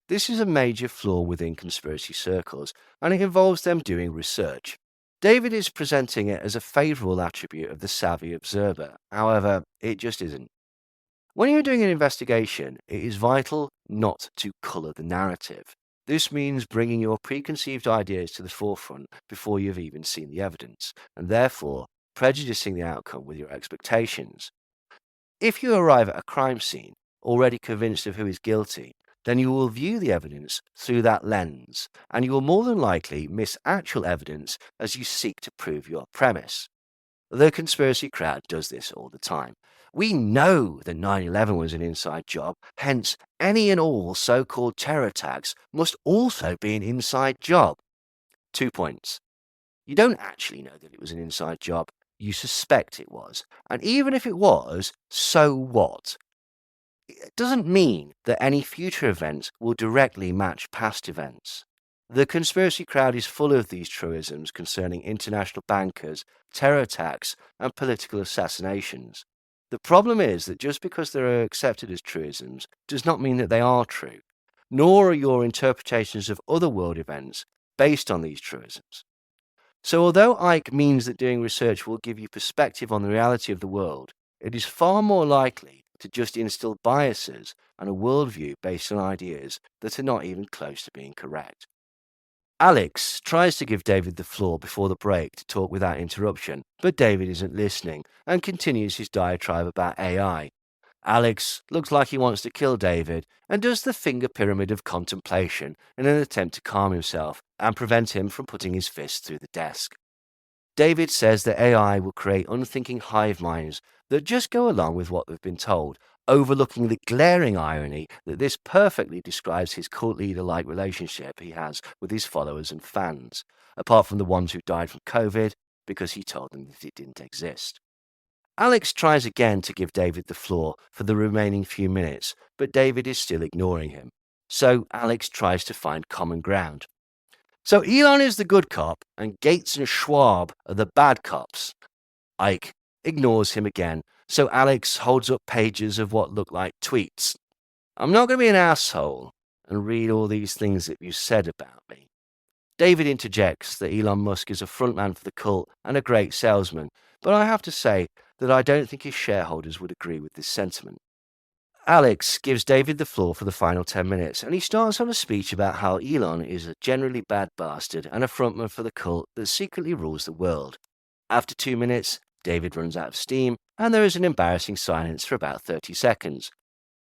This is a major flaw within conspiracy circles, and it involves them doing research. David is presenting it as a favourable attribute of the savvy observer. However, it just isn't. When you're doing an investigation, it is vital not to colour the narrative. This means bringing your preconceived ideas to the forefront before you've even seen the evidence, and therefore prejudicing the outcome with your expectations. If you arrive at a crime scene already convinced of who is guilty, then you will view the evidence through that lens, and you will more than likely miss actual evidence as you seek to prove your premise. The conspiracy crowd does this all the time. We know that 9/11 was an inside job, hence any and all so-called terror attacks must also be an inside job. 2 points. You don't actually know that it was an inside job. You suspect it was. And even if it was, so what? It doesn't mean that any future events will directly match past events. The conspiracy crowd is full of these truisms concerning international bankers, terror attacks, and political assassinations. The problem is that just because they are accepted as truisms does not mean that they are true, nor are your interpretations of other world events based on these truisms. So although Icke means that doing research will give you perspective on the reality of the world, it is far more likely to just instill biases and a worldview based on ideas that are not even close to being correct. Alex tries to give David the floor before the break to talk without interruption, but David isn't listening and continues his diatribe about AI. Alex looks like he wants to kill David and does the finger pyramid of contemplation in an attempt to calm himself and prevent him from putting his fist through the desk. David says that AI will create unthinking hive minds that just go along with what they've been told, overlooking the glaring irony that this perfectly describes his cult leader-like relationship he has with his followers and fans, apart from the ones who died from COVID because he told them that it didn't exist. Alex tries again to give David the floor for the remaining few minutes, but David is still ignoring him. So Alex tries to find common ground. So Elon is the good cop, and Gates and Schwab are the bad cops. Icke ignores him again, so Alex holds up pages of what look like tweets. I'm not going to be an asshole and read all these things that you said about me. David interjects that Elon Musk is a frontman for the cult and a great salesman, but I have to say that I don't think his shareholders would agree with this sentiment. Alex gives David the floor for the final 10 minutes, and he starts on a speech about how Elon is a generally bad bastard and a frontman for the cult that secretly rules the world. After 2 minutes, David runs out of steam, and there is an embarrassing silence for about 30 seconds.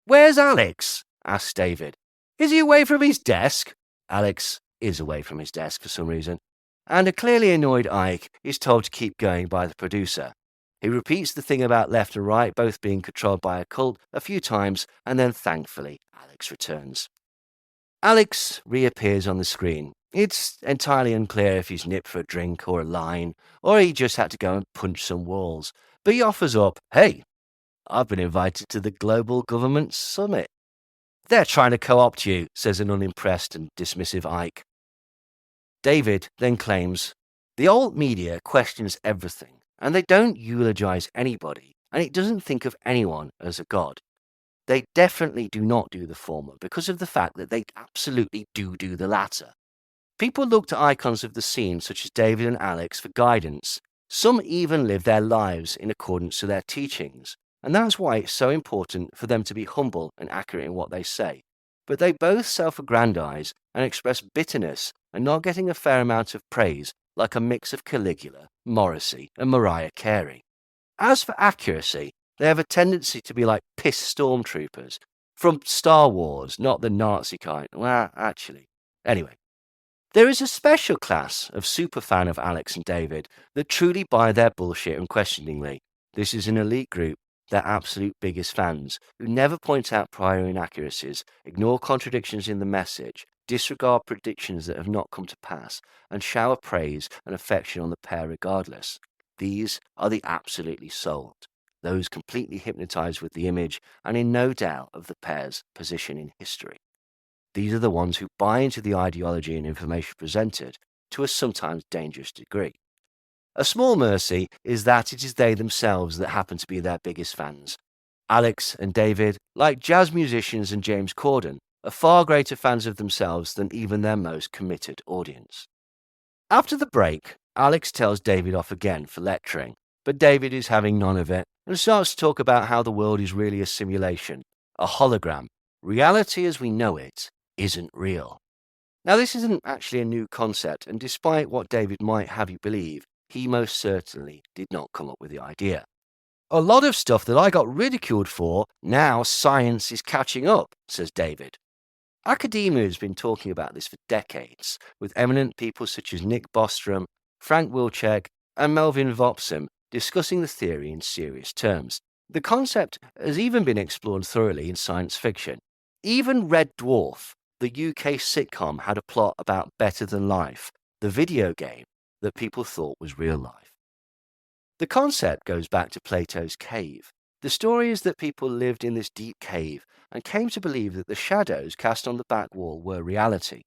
"Where's Alex?" asks David. "Is he away from his desk?" Alex is away from his desk for some reason, and a clearly annoyed Icke is told to keep going by the producer. He repeats the thing about left and right both being controlled by a cult a few times, and then thankfully Alex returns. Alex reappears on the screen. It's entirely unclear if he's nipped for a drink or a line, or he just had to go and punch some walls, but he offers up, "Hey, I've been invited to the Global Government Summit." "They're trying to co-opt you," says an unimpressed and dismissive Icke. David then claims, "The old media questions everything, and they don't eulogize anybody, and it doesn't think of anyone as a god. They definitely do not do the former because of the fact that they absolutely do the latter. People look to icons of the scene such as David and Alex for guidance. Some even live their lives in accordance to their teachings, and that's why it's so important for them to be humble and accurate in what they say. But they both self-aggrandize and express bitterness and not getting a fair amount of praise, like a mix of Caligula, Morrissey, and Mariah Carey. As for accuracy, they have a tendency to be like pissed stormtroopers from Star Wars, not the Nazi kind. Well, actually. Anyway, there is a special class of superfan of Alex and David that truly buy their bullshit unquestioningly. This is an elite group, Their absolute biggest fans, who never point out prior inaccuracies, ignore contradictions in the message, disregard predictions that have not come to pass, and shower praise and affection on the pair regardless. These are the absolutely sold, those completely hypnotized with the image and in no doubt of the pair's position in history. These are the ones who buy into the ideology and information presented to a sometimes dangerous degree. A small mercy is that it is they themselves that happen to be their biggest fans. Alex and David, like jazz musicians and James Corden, are far greater fans of themselves than even their most committed audience. After the break, Alex tells David off again for lecturing, but David is having none of it and starts to talk about how the world is really a simulation, a hologram. Reality as we know it isn't real. Now, this isn't actually a new concept, and despite what David might have you believe, he most certainly did not come up with the idea. A lot of stuff that I got ridiculed for, now science is catching up, says David. Academia has been talking about this for decades, with eminent people such as Nick Bostrom, Frank Wilczek, and Melvin Vopsam discussing the theory in serious terms. The concept has even been explored thoroughly in science fiction. Even Red Dwarf, the UK sitcom, had a plot about Better Than Life, the video game that people thought was real life. The concept goes back to Plato's cave. The story is that people lived in this deep cave and came to believe that the shadows cast on the back wall were reality.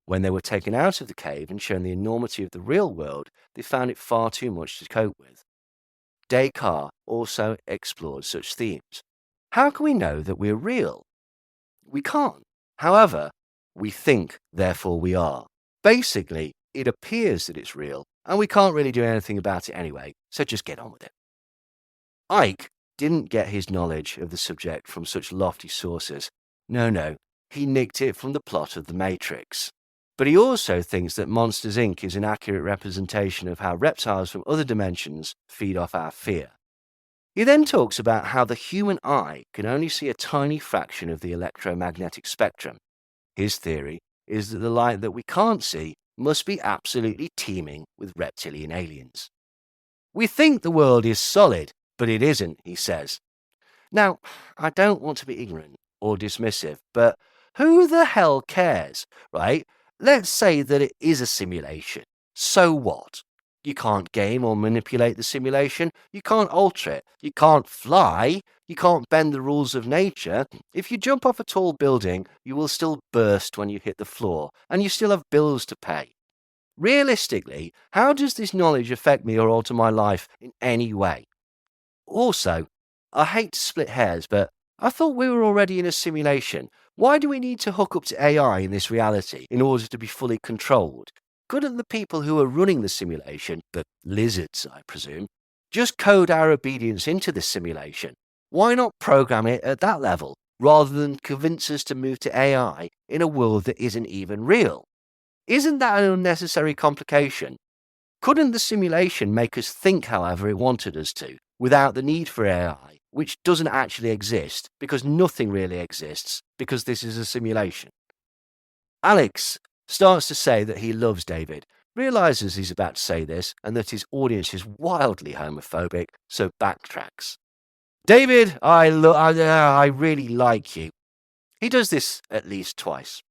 When they were taken out of the cave and shown the enormity of the real world, they found it far too much to cope with. Descartes also explored such themes. How can we know that we're real? We can't. However, we think, therefore we are. Basically, it appears that it's real, and we can't really do anything about it anyway, so just get on with it. Icke didn't get his knowledge of the subject from such lofty sources. No, he nicked it from the plot of The Matrix. But he also thinks that Monsters, Inc. is an accurate representation of how reptiles from other dimensions feed off our fear. He then talks about how the human eye can only see a tiny fraction of the electromagnetic spectrum. His theory is that the light that we can't see must be absolutely teeming with reptilian aliens. We think the world is solid, but it isn't, he says. Now, I don't want to be ignorant or dismissive, but who the hell cares, right? Let's say that it is a simulation. So what? You can't game or manipulate the simulation. You can't alter it. You can't fly. You can't bend the rules of nature. If you jump off a tall building, you will still burst when you hit the floor, and you still have bills to pay. Realistically, how does this knowledge affect me or alter my life in any way? Also, I hate to split hairs, but I thought we were already in a simulation. Why do we need to hook up to AI in this reality in order to be fully controlled? Couldn't the people who are running the simulation, the lizards, I presume, just code our obedience into this simulation? Why not program it at that level, rather than convince us to move to AI in a world that isn't even real? Isn't that an unnecessary complication? Couldn't the simulation make us think however it wanted us to, without the need for AI, which doesn't actually exist, because nothing really exists, because this is a simulation? Alex starts to say that he loves David, realizes he's about to say this, and that his audience is wildly homophobic, so backtracks. David, I really like you. He does this at least twice.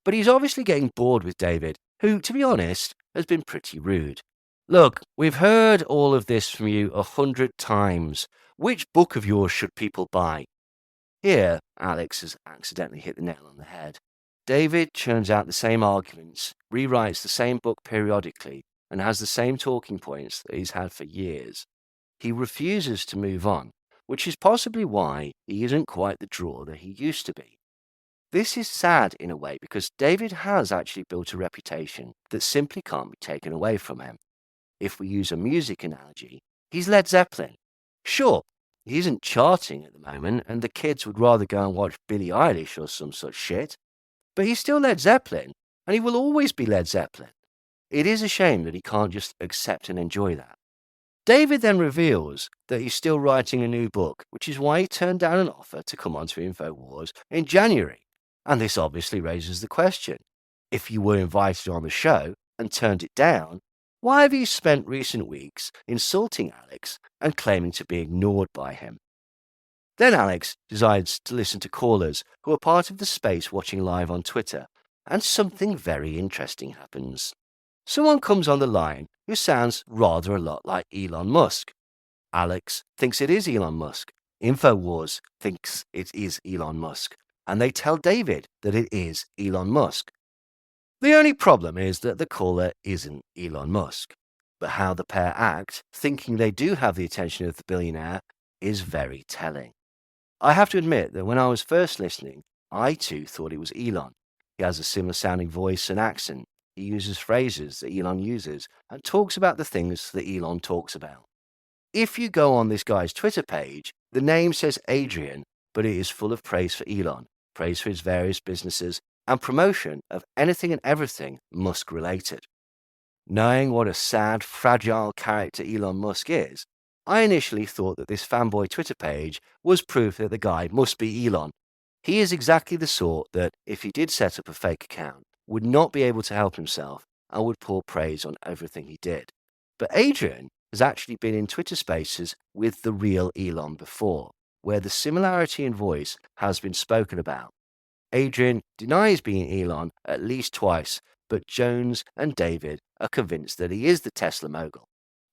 But he's obviously getting bored with David, who, to be honest, has been pretty rude. Look, we've heard all of this from you 100 times. Which book of yours should people buy? Here, Alex has accidentally hit the nail on the head. David churns out the same arguments, rewrites the same book periodically, and has the same talking points that he's had for years. He refuses to move on, which is possibly why he isn't quite the draw that he used to be. This is sad in a way because David has actually built a reputation that simply can't be taken away from him. If we use a music analogy, he's Led Zeppelin. Sure, he isn't charting at the moment, and the kids would rather go and watch Billie Eilish or some such shit. But he's still Led Zeppelin, and he will always be Led Zeppelin. It is a shame that he can't just accept and enjoy that. David then reveals that he's still writing a new book, which is why he turned down an offer to come onto InfoWars in January. And this obviously raises the question, if you were invited on the show and turned it down, why have you spent recent weeks insulting Alex and claiming to be ignored by him? Then Alex decides to listen to callers who are part of the space watching live on Twitter, and something very interesting happens. Someone comes on the line who sounds rather a lot like Elon Musk. Alex thinks it is Elon Musk. InfoWars thinks it is Elon Musk. And they tell David that it is Elon Musk. The only problem is that the caller isn't Elon Musk. But how the pair act, thinking they do have the attention of the billionaire, is very telling. I have to admit that when I was first listening, I too thought it was Elon. He has a similar sounding voice and accent. He uses phrases that Elon uses and talks about the things that Elon talks about. If you go on this guy's Twitter page, the name says Adrian, but it is full of praise for Elon, praise for his various businesses, and promotion of anything and everything Musk related. Knowing what a sad, fragile character Elon Musk is, I initially thought that this fanboy Twitter page was proof that the guy must be Elon. He is exactly the sort that, if he did set up a fake account, would not be able to help himself and would pour praise on everything he did. But Adrian has actually been in Twitter Spaces with the real Elon before, where the similarity in voice has been spoken about. Adrian denies being Elon at least twice, but Jones and David are convinced that he is the Tesla mogul.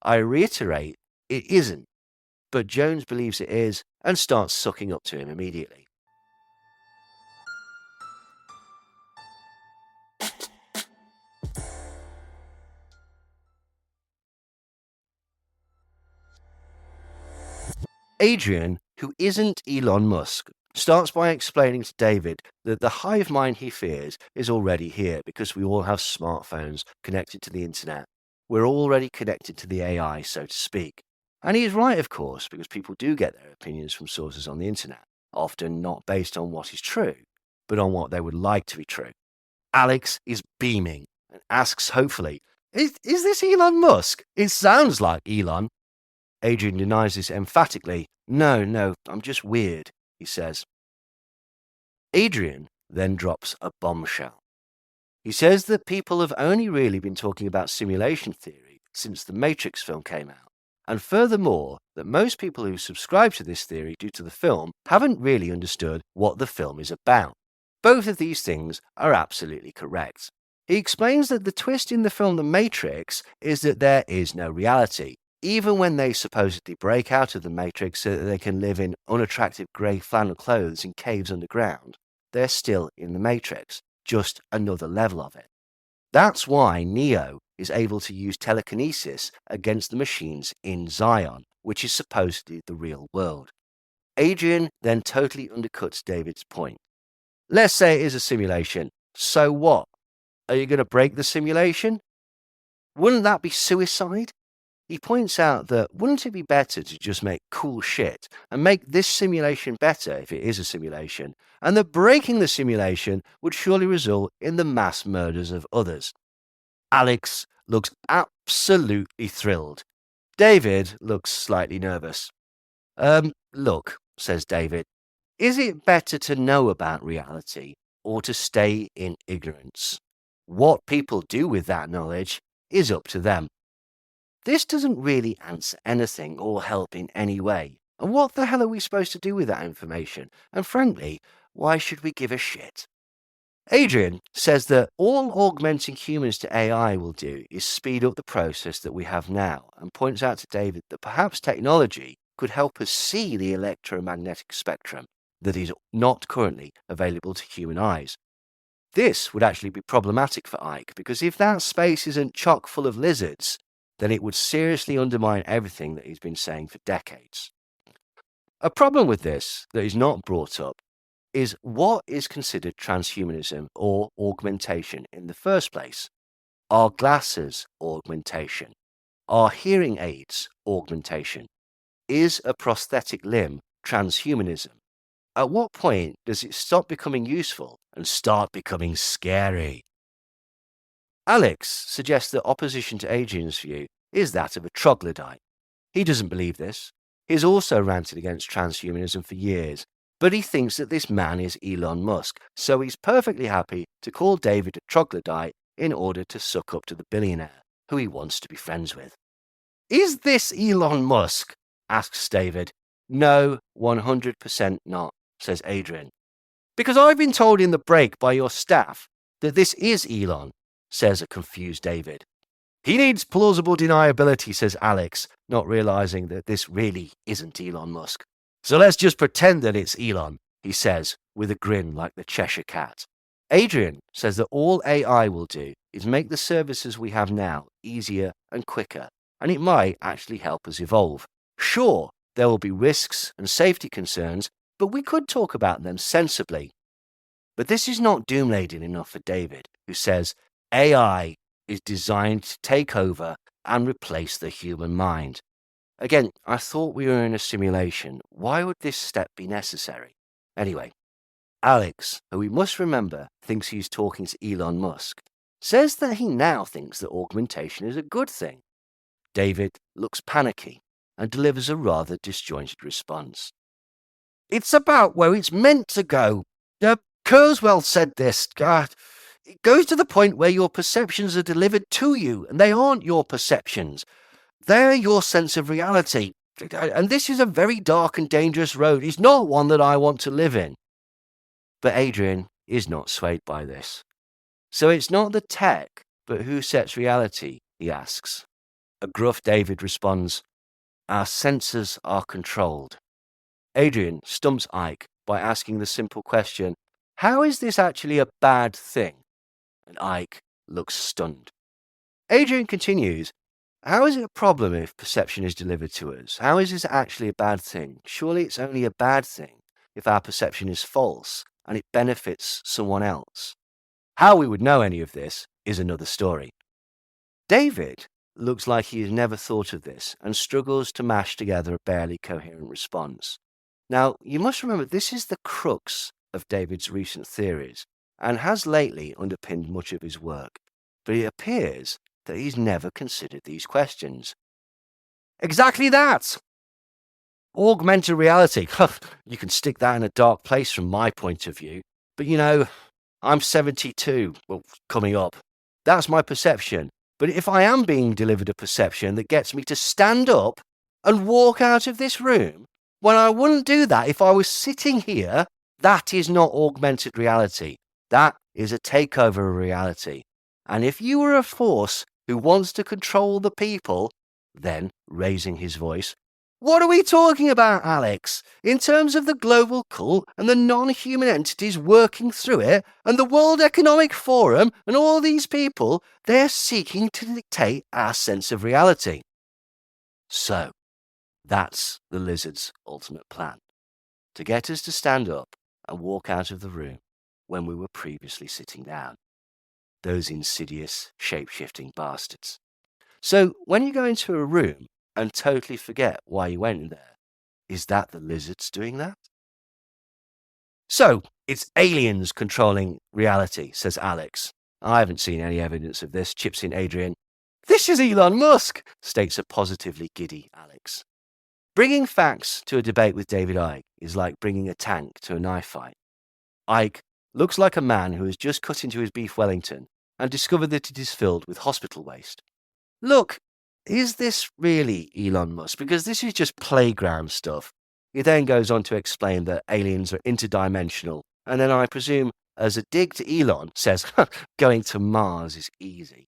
I reiterate, it isn't, but Jones believes it is and starts sucking up to him immediately. Adrian, who isn't Elon Musk, starts by explaining to David that the hive mind he fears is already here because we all have smartphones connected to the internet. We're already connected to the AI, so to speak. And he is right, of course, because people do get their opinions from sources on the internet, often not based on what is true, but on what they would like to be true. Alex is beaming and asks hopefully, Is this Elon Musk? It sounds like Elon. Adrian denies this emphatically. No, I'm just weird, he says. Adrian then drops a bombshell. He says that people have only really been talking about simulation theory since the Matrix film came out, and furthermore, that most people who subscribe to this theory due to the film haven't really understood what the film is about. Both of these things are absolutely correct. He explains that the twist in the film The Matrix is that there is no reality. Even when they supposedly break out of the Matrix so that they can live in unattractive grey flannel clothes in caves underground, they're still in the Matrix, just another level of it. That's why Neo is able to use telekinesis against the machines in Zion, which is supposedly the real world. Adrian then totally undercuts David's point. Let's say it is a simulation. So what? Are you going to break the simulation? Wouldn't that be suicide? He points out that wouldn't it be better to just make cool shit and make this simulation better if it is a simulation, and that breaking the simulation would surely result in the mass murders of others. Alex looks absolutely thrilled. David looks slightly nervous. Look, says David, is it better to know about reality or to stay in ignorance? What people do with that knowledge is up to them. This doesn't really answer anything or help in any way. And what the hell are we supposed to do with that information? And frankly, why should we give a shit? Adrian says that all augmenting humans to AI will do is speed up the process that we have now, and points out to David that perhaps technology could help us see the electromagnetic spectrum that is not currently available to human eyes. This would actually be problematic for Icke, because if that space isn't chock full of lizards, then it would seriously undermine everything that he's been saying for decades. A problem with this that is not brought up is what is considered transhumanism or augmentation in the first place. Are glasses augmentation? Are hearing aids augmentation? Is a prosthetic limb transhumanism? At what point does it stop becoming useful and start becoming scary? Alex suggests that opposition to Adrian's view is that of a troglodyte. He doesn't believe this. He's also ranted against transhumanism for years, but he thinks that this man is Elon Musk, so he's perfectly happy to call David a troglodyte in order to suck up to the billionaire, who he wants to be friends with. Is this Elon Musk? Asks David. No, 100% not, says Adrian. Because I've been told in the break by your staff that this is Elon, says a confused David. He needs plausible deniability, says Alex, not realizing that this really isn't Elon Musk. So let's just pretend that it's Elon, he says, with a grin like the Cheshire Cat. Adrian says that all AI will do is make the services we have now easier and quicker, and it might actually help us evolve. Sure, there will be risks and safety concerns, but we could talk about them sensibly. But this is not doom-laden enough for David, who says AI is designed to take over and replace the human mind. Again, I thought we were in a simulation. Why would this step be necessary? Anyway, Alex, who we must remember thinks he's talking to Elon Musk, says that he now thinks that augmentation is a good thing. David looks panicky and delivers a rather disjointed response. It's about where it's meant to go. Kurzweil said this. It goes to the point where your perceptions are delivered to you, and they aren't your perceptions. They're your sense of reality. And this is a very dark and dangerous road. It's not one that I want to live in. But Adrian is not swayed by this. So it's not the tech, but who sets reality, he asks. A gruff David responds, our senses are controlled. Adrian stumps Icke by asking the simple question, how is this actually a bad thing? And Icke looks stunned. Adrian continues, how is it a problem if perception is delivered to us? How is this actually a bad thing? Surely it's only a bad thing if our perception is false and it benefits someone else. How we would know any of this is another story. David looks like he has never thought of this and struggles to mash together a barely coherent response. Now, you must remember this is the crux of David's recent theories and has lately underpinned much of his work, but it appears that he's never considered these questions. Exactly that! Augmented reality. You can stick that in a dark place from my point of view, but I'm 72, coming up. That's my perception. But if I am being delivered a perception that gets me to stand up and walk out of this room, when I wouldn't do that if I was sitting here, that is not augmented reality. That is a takeover of reality. And if you were a force who wants to control the people, then, raising his voice, what are we talking about, Alex? In terms of the global cult and the non-human entities working through it, and the World Economic Forum and all these people, they're seeking to dictate our sense of reality. So, that's the lizard's ultimate plan. To get us to stand up and walk out of the room when we were previously sitting down. Those insidious, shape-shifting bastards. So, when you go into a room and totally forget why you went in there, is that the lizards doing that? So, it's aliens controlling reality, says Alex. I haven't seen any evidence of this, chips in Adrian. This is Elon Musk, states a positively giddy Alex. Bringing facts to a debate with David Icke is like bringing a tank to a knife fight. Icke looks like a man who has just cut into his beef Wellington and discovered that it is filled with hospital waste. Look, is this really Elon Musk? Because this is just playground stuff. He then goes on to explain that aliens are interdimensional, and then I presume, as a dig to Elon, says, going to Mars is easy.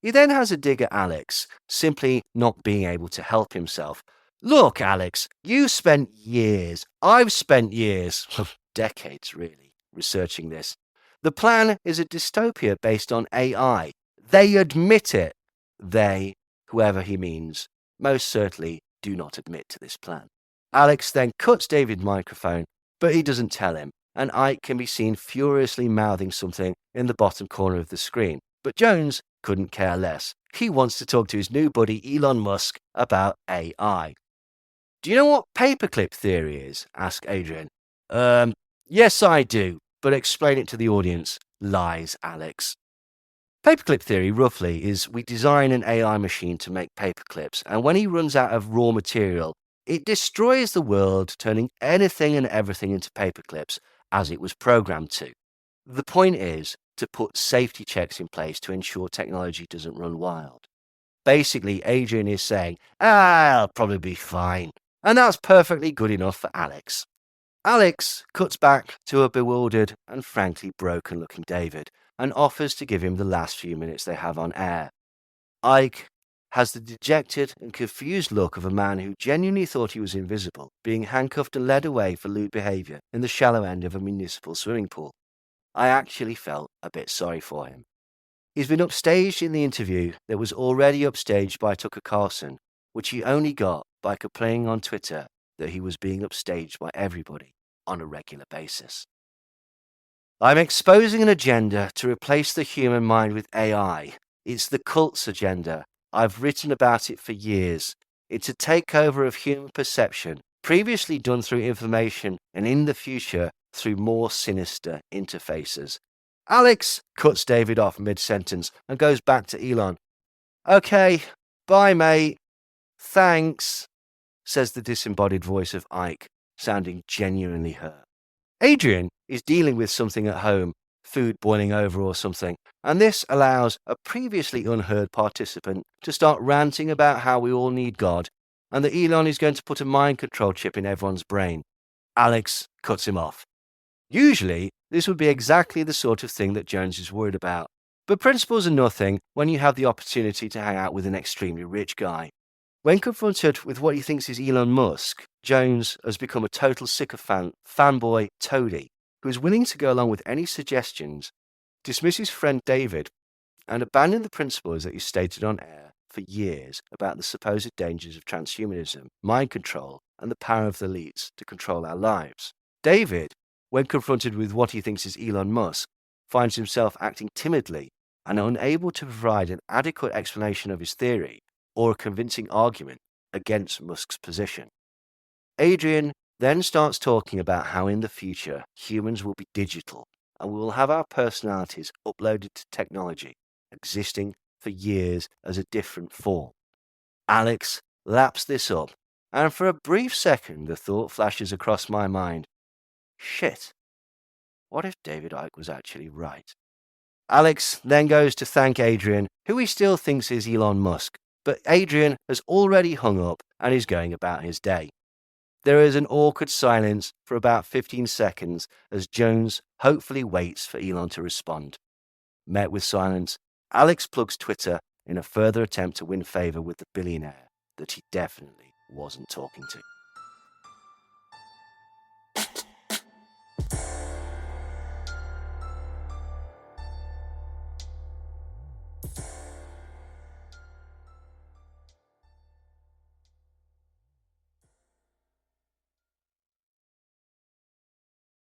He then has a dig at Alex, simply not being able to help himself. Look, Alex, you spent years, I've spent years, decades really, researching this. The plan is a dystopia based on AI. They admit it. They, whoever he means, most certainly do not admit to this plan. Alex then cuts David's microphone, but he doesn't tell him, and Icke can be seen furiously mouthing something in the bottom corner of the screen. But Jones couldn't care less. He wants to talk to his new buddy Elon Musk about AI. Do you know what paperclip theory is? Asked Adrian. Yes, I do, but explain it to the audience, lies Alex. Paperclip theory, roughly, is we design an AI machine to make paperclips, and when he runs out of raw material, it destroys the world, turning anything and everything into paperclips, as it was programmed to. The point is to put safety checks in place to ensure technology doesn't run wild. Basically, Adrian is saying, I'll probably be fine. And that's perfectly good enough for Alex. Alex cuts back to a bewildered and frankly broken-looking David and offers to give him the last few minutes they have on air. Icke has the dejected and confused look of a man who genuinely thought he was invisible, being handcuffed and led away for lewd behaviour in the shallow end of a municipal swimming pool. I actually felt a bit sorry for him. He's been upstaged in the interview that was already upstaged by Tucker Carlson, which he only got by complaining on Twitter that he was being upstaged by everybody on a regular basis. I'm exposing an agenda to replace the human mind with AI. It's the cult's agenda. I've written about it for years. It's a takeover of human perception, previously done through information and in the future through more sinister interfaces. Alex cuts David off mid-sentence and goes back to Elon. Okay, bye mate. Thanks, says the disembodied voice of Icke, sounding genuinely hurt. Adrian is dealing with something at home, food boiling over or something, and this allows a previously unheard participant to start ranting about how we all need God and that Elon is going to put a mind control chip in everyone's brain. Alex cuts him off. Usually, this would be exactly the sort of thing that Jones is worried about, but principles are nothing when you have the opportunity to hang out with an extremely rich guy. When confronted with what he thinks is Elon Musk, Jones has become a total sycophant, fanboy toady, who is willing to go along with any suggestions, dismiss his friend David, and abandon the principles that he stated on air for years about the supposed dangers of transhumanism, mind control, and the power of the elites to control our lives. David, when confronted with what he thinks is Elon Musk, finds himself acting timidly and unable to provide an adequate explanation of his theory or a convincing argument against Musk's position. Adrian then starts talking about how in the future humans will be digital and we will have our personalities uploaded to technology, existing for years as a different form. Alex laps this up, and for a brief second the thought flashes across my mind, shit, what if David Icke was actually right? Alex then goes to thank Adrian, who he still thinks is Elon Musk, but Adrian has already hung up and is going about his day. There is an awkward silence for about 15 seconds as Jones hopefully waits for Elon to respond. Met with silence, Alex plugs Twitter in a further attempt to win favour with the billionaire that he definitely wasn't talking to.